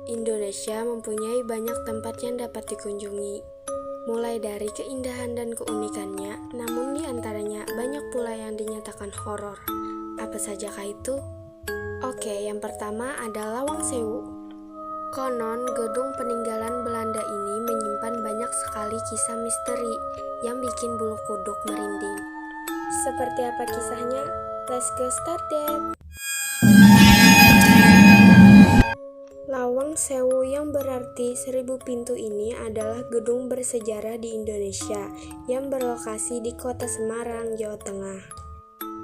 Indonesia mempunyai banyak tempat yang dapat dikunjungi, mulai dari keindahan dan keunikannya, namun di antaranya banyak pula yang dinyatakan horor. Apa sajakah itu? Oke, yang pertama ada Lawang Sewu. Konon, gedung peninggalan Belanda ini menyimpan banyak sekali kisah misteri yang bikin bulu kuduk merinding. Seperti apa kisahnya? Let's go started! Lawang Sewu yang berarti 1000 pintu ini adalah gedung bersejarah di Indonesia yang berlokasi di kota Semarang, Jawa Tengah.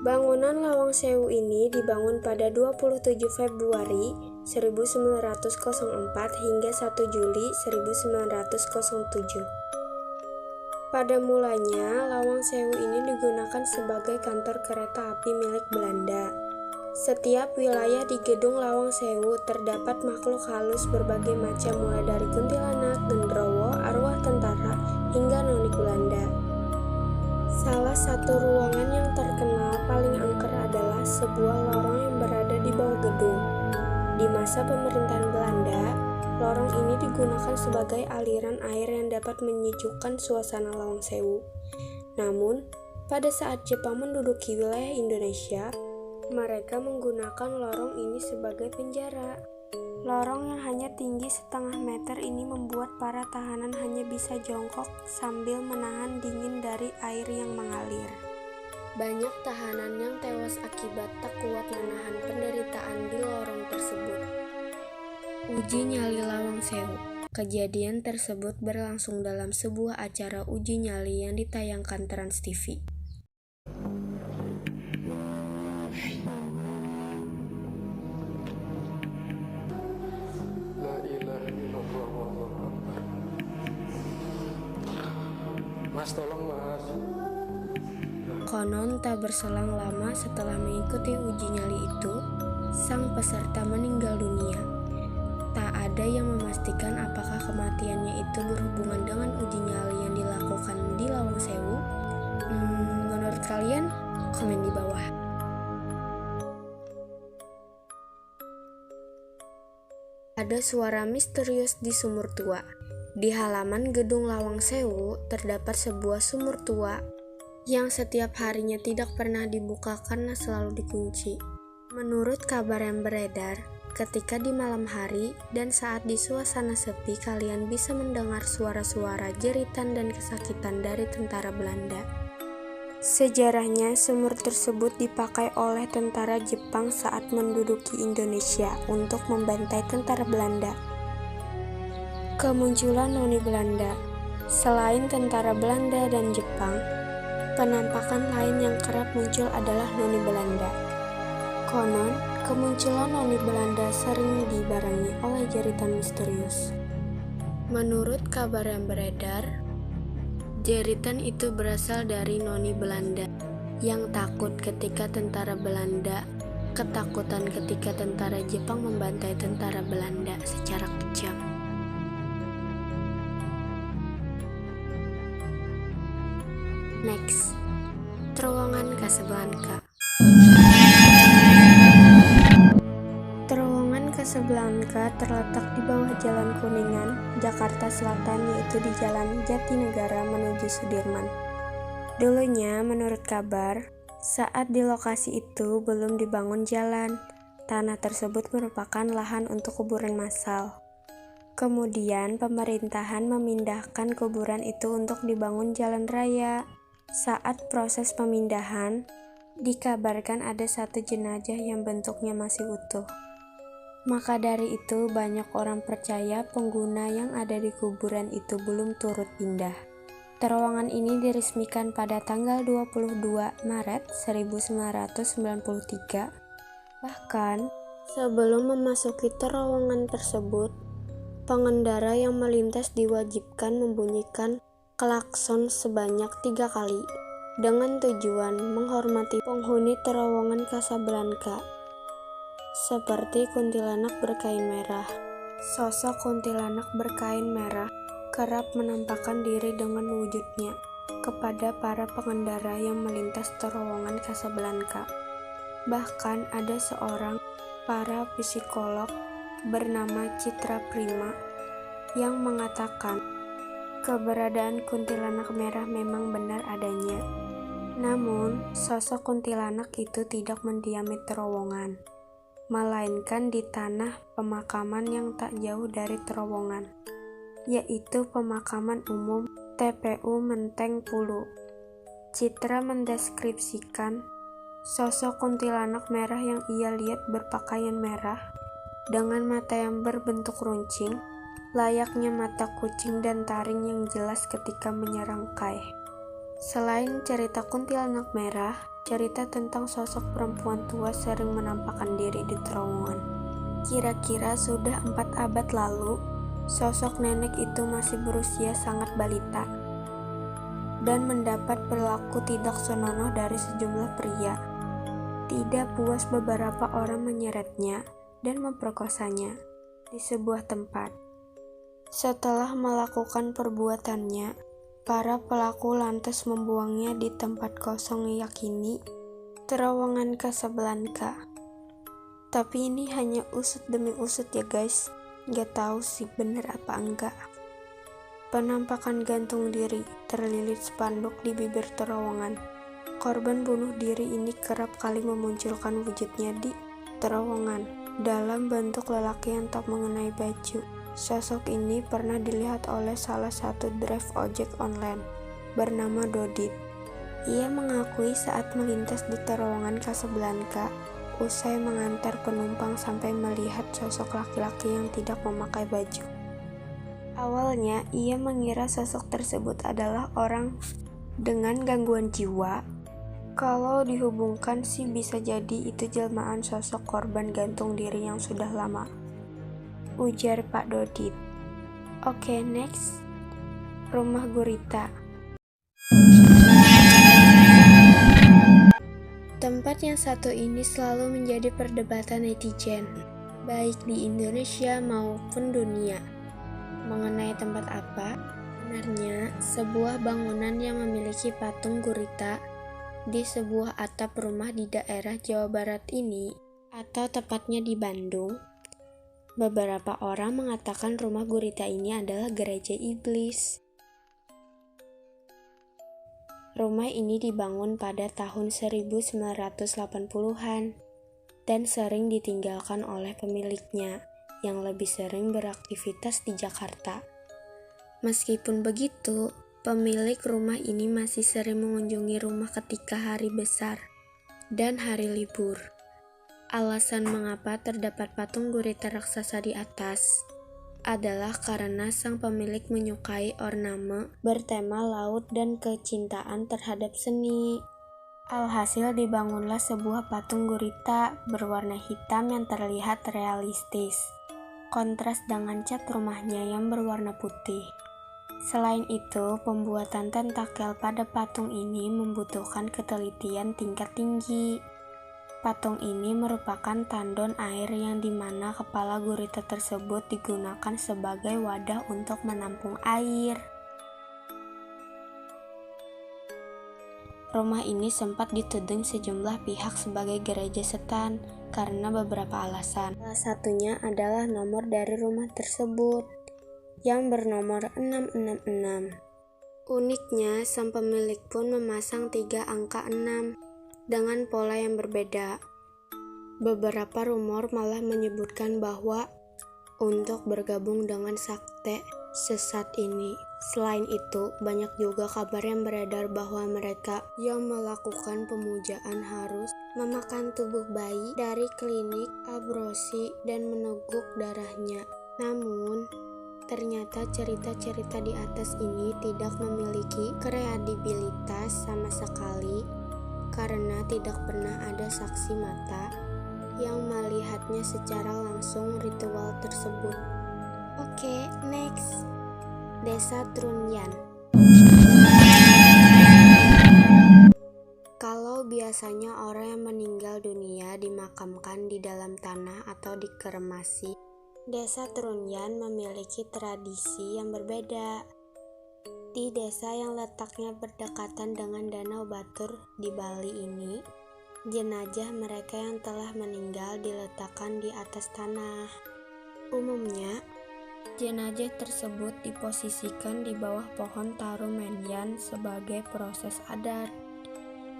Bangunan Lawang Sewu ini dibangun pada 27 Februari 1904 hingga 1 Juli 1907. Pada mulanya, Lawang Sewu ini digunakan sebagai kantor kereta api milik Belanda. Setiap wilayah di gedung Lawang Sewu terdapat makhluk halus berbagai macam mulai dari kuntilanak, genderuwo, arwah tentara, hingga noni Belanda. Salah satu ruangan yang terkenal paling angker adalah sebuah lorong yang berada di bawah gedung. Di masa pemerintahan Belanda, lorong ini digunakan sebagai aliran air yang dapat menyejukkan suasana Lawang Sewu. Namun, pada saat Jepang menduduki wilayah Indonesia, mereka menggunakan lorong ini sebagai penjara. Lorong yang hanya tinggi setengah meter ini membuat para tahanan hanya bisa jongkok sambil menahan dingin dari air yang mengalir. Banyak tahanan yang tewas akibat tak kuat menahan penderitaan di lorong tersebut. Uji nyali Lawang Sewu. Kejadian tersebut berlangsung dalam sebuah acara uji nyali yang ditayangkan Trans TV. Mas, tolong mas. Konon tak berselang lama setelah mengikuti uji nyali itu, sang peserta meninggal dunia. Tak ada yang memastikan apakah kematiannya itu berhubungan dengan uji nyali yang dilakukan di Lawang Sewu. Menurut kalian, komen di bawah. Ada suara misterius di sumur tua. Di halaman gedung Lawang Sewu terdapat sebuah sumur tua yang setiap harinya tidak pernah dibuka karena selalu dikunci. Menurut kabar yang beredar, ketika di malam hari dan saat di suasana sepi, kalian bisa mendengar suara-suara jeritan dan kesakitan dari tentara Belanda. Sejarahnya, sumur tersebut dipakai oleh tentara Jepang saat menduduki Indonesia untuk membantai tentara Belanda. Kemunculan noni Belanda. Selain tentara Belanda dan Jepang, penampakan lain yang kerap muncul adalah noni Belanda. Konon, kemunculan noni Belanda sering dibarengi oleh jeritan misterius. Menurut kabar yang beredar, jeritan itu berasal dari noni Belanda yang takut ketika tentara Belanda, ketakutan ketika tentara Jepang membantai tentara Belanda secara kejam. Next, Terowongan Casablanca. Terowongan Casablanca terletak di bawah Jalan Kuningan, Jakarta Selatan, yaitu di Jalan Jatinegara menuju Sudirman. Dulunya, menurut kabar, saat di lokasi itu belum dibangun jalan, tanah tersebut merupakan lahan untuk kuburan massal. Kemudian, pemerintahan memindahkan kuburan itu untuk dibangun jalan raya. Saat proses pemindahan, dikabarkan ada satu jenazah yang bentuknya masih utuh. Maka dari itu, banyak orang percaya pengguna yang ada di kuburan itu belum turut pindah. Terowongan ini diresmikan pada tanggal 22 Maret 1993. Bahkan, sebelum memasuki terowongan tersebut, pengendara yang melintas diwajibkan membunyikan klakson sebanyak 3 kali dengan tujuan menghormati penghuni terowongan Casablanca, seperti kuntilanak berkain merah. Sosok kuntilanak berkain merah kerap menampakkan diri dengan wujudnya. kepada para pengendara yang melintas terowongan Casablanca. Bahkan ada seorang para psikolog bernama Citra Prima yang mengatakan keberadaan kuntilanak merah memang benar adanya. Namun, sosok kuntilanak itu tidak mendiami terowongan, melainkan di tanah pemakaman yang tak jauh dari terowongan, yaitu pemakaman umum TPU Menteng Pulu. Citra mendeskripsikan sosok kuntilanak merah yang ia lihat berpakaian merah, dengan mata yang berbentuk runcing, layaknya mata kucing dan taring yang jelas ketika menyerangkai. Selain cerita kuntilanak merah, cerita tentang sosok perempuan tua sering menampakkan diri di terowongan. Kira-kira sudah 4 abad lalu, sosok nenek itu masih berusia sangat balita dan mendapat perilaku tidak senonoh dari sejumlah pria. Tidak puas, beberapa orang menyeretnya dan memperkosanya di sebuah tempat. Setelah melakukan perbuatannya, para pelaku lantas membuangnya di tempat kosong yakini terowongan Casablanca. Tapi ini hanya usut demi usut ya guys, gak tahu sih bener apa enggak. Penampakan gantung diri terlilit spanduk di bibir terowongan. Korban bunuh diri ini kerap kali memunculkan wujudnya di terowongan dalam bentuk lelaki yang tak mengenai baju. Sosok ini pernah dilihat oleh salah satu drive ojek online bernama Dodit. Ia mengakui saat melintas di terowongan Casablanca, usai mengantar penumpang sampai melihat sosok laki-laki yang tidak memakai baju. Awalnya, ia mengira sosok tersebut adalah orang dengan gangguan jiwa. Kalau dihubungkan sih bisa jadi itu jelmaan sosok korban gantung diri yang sudah lama, ujar Pak Dodit. Oke, next. Rumah Gurita. Tempat yang satu ini selalu menjadi perdebatan netizen, baik di Indonesia maupun dunia. Mengenai tempat apa? Sebenarnya, sebuah bangunan yang memiliki patung gurita di sebuah atap rumah di daerah Jawa Barat ini, atau tepatnya di Bandung. Beberapa orang mengatakan rumah gurita ini adalah gereja iblis. Rumah ini dibangun pada tahun 1980-an dan sering ditinggalkan oleh pemiliknya yang lebih sering beraktivitas di Jakarta. Meskipun begitu, pemilik rumah ini masih sering mengunjungi rumah ketika hari besar dan hari libur. Alasan mengapa terdapat patung gurita raksasa di atas adalah karena sang pemilik menyukai ornamen bertema laut dan kecintaan terhadap seni. Alhasil dibangunlah sebuah patung gurita berwarna hitam yang terlihat realistis, kontras dengan cat rumahnya yang berwarna putih. Selain itu, pembuatan tentakel pada patung ini membutuhkan ketelitian tingkat tinggi. Patung ini merupakan tandon air yang dimana kepala gurita tersebut digunakan sebagai wadah untuk menampung air. Rumah ini sempat dituding sejumlah pihak sebagai gereja setan karena beberapa alasan. Salah satunya adalah nomor dari rumah tersebut yang bernomor 666. Uniknya, sang pemilik pun memasang 3 angka 6 dengan pola yang berbeda. Beberapa rumor malah menyebutkan bahwa untuk bergabung dengan sekte sesat ini. Selain itu, banyak juga kabar yang beredar bahwa mereka yang melakukan pemujaan harus memakan tubuh bayi dari klinik aborsi dan meneguk darahnya. Namun, ternyata cerita-cerita di atas ini tidak memiliki kredibilitas sama sekali karena tidak pernah ada saksi mata yang melihatnya secara langsung ritual tersebut. Oke, next. Desa Trunyan. Kalau biasanya orang yang meninggal dunia dimakamkan di dalam tanah atau dikremasi, Desa Trunyan memiliki tradisi yang berbeda. Di desa yang letaknya berdekatan dengan Danau Batur di Bali ini, jenazah mereka yang telah meninggal diletakkan di atas tanah. Umumnya, jenazah tersebut diposisikan di bawah pohon tarumenyan sebagai proses adat.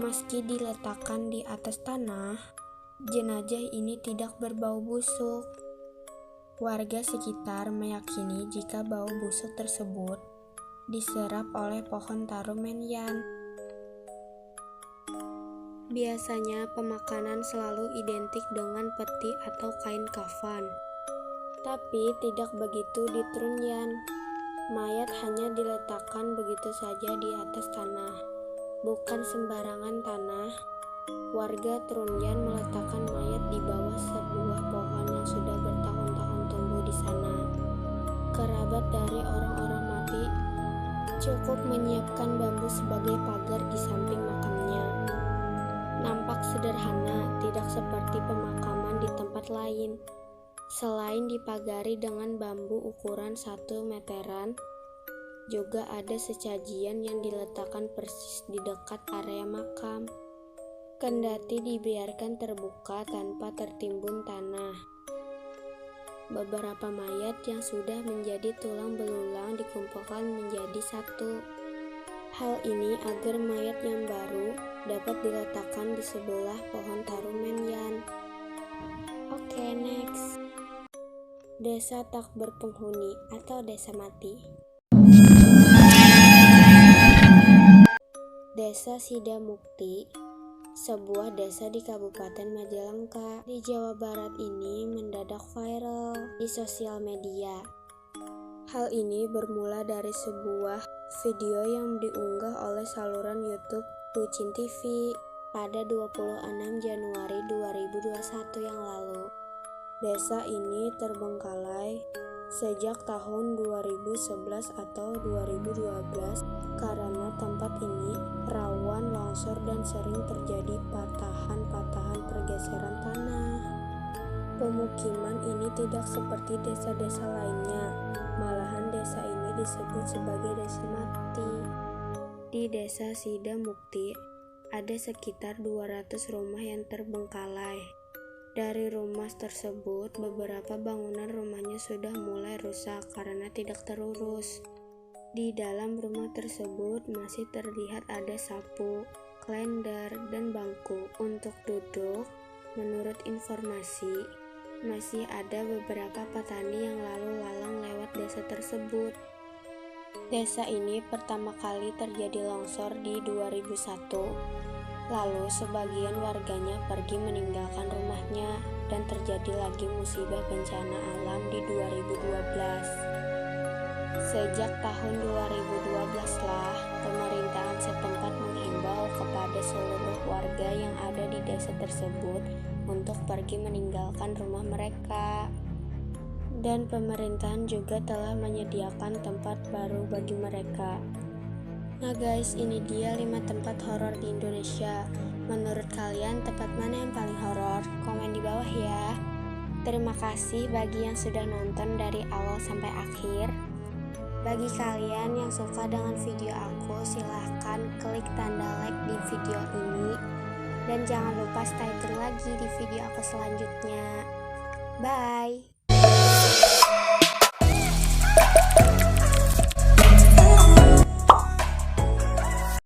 Meski diletakkan di atas tanah, jenazah ini tidak berbau busuk. Warga sekitar meyakini jika bau busuk tersebut diserap oleh pohon tarumenyan. Biasanya pemakanan selalu identik dengan peti atau kain kafan. Tapi tidak begitu di Trunyan. Mayat hanya diletakkan begitu saja di atas tanah. Bukan sembarangan tanah. Warga Trunyan meletakkan mayat di bawah sebuah pohon yang sudah bertahun-tahun tumbuh di sana. Kerabat dari orang-orang mati cukup menyiapkan bambu sebagai pagar di samping makamnya. Nampak sederhana, tidak seperti pemakaman di tempat lain. Selain dipagari dengan bambu ukuran 1 meteran, juga ada sesajian yang diletakkan persis di dekat area makam. Kendati dibiarkan terbuka tanpa tertimbun tanah. Beberapa mayat yang sudah menjadi tulang belulang dikumpulkan menjadi satu. Hal ini agar mayat yang baru dapat diletakkan di sebelah pohon tarumenyan. Oke, next. Desa tak berpenghuni atau desa mati. Desa Sidamukti, sebuah desa di Kabupaten Majalengka di Jawa Barat ini mendadak viral di sosial media. Hal ini bermula dari sebuah video yang diunggah oleh saluran YouTube Bucin TV pada 26 Januari 2021 yang lalu. Desa ini terbengkalai sejak tahun 2011 atau 2012 karena tempat ini rawan longsor dan sering terjadi patahan-patahan pergeseran tanah. Pemukiman ini tidak seperti desa-desa lainnya, malahan desa ini disebut sebagai desa mati. Di desa Sidamukti ada sekitar 200 rumah yang terbengkalai. Dari rumah tersebut, beberapa bangunan rumahnya sudah mulai rusak karena tidak terurus. Di dalam rumah tersebut masih terlihat ada sapu, kalender, dan bangku untuk duduk. Menurut informasi, masih ada beberapa petani yang lalu lalang lewat desa tersebut. Desa ini pertama kali terjadi longsor di 2001. Lalu sebagian warganya pergi meninggalkan rumahnya dan terjadi lagi musibah bencana alam di 2012. Sejak tahun 2012 lah, pemerintahan setempat menghimbau kepada seluruh warga yang ada di desa tersebut untuk pergi meninggalkan rumah mereka. Dan pemerintahan juga telah menyediakan tempat baru bagi mereka. Nah guys, ini dia 5 tempat horor di Indonesia. Menurut kalian tempat mana yang paling horor? Komen di bawah ya. Terima kasih bagi yang sudah nonton dari awal sampai akhir. Bagi kalian yang suka dengan video aku, silahkan klik tanda like di video ini. Dan jangan lupa stay tune lagi di video aku selanjutnya. Bye.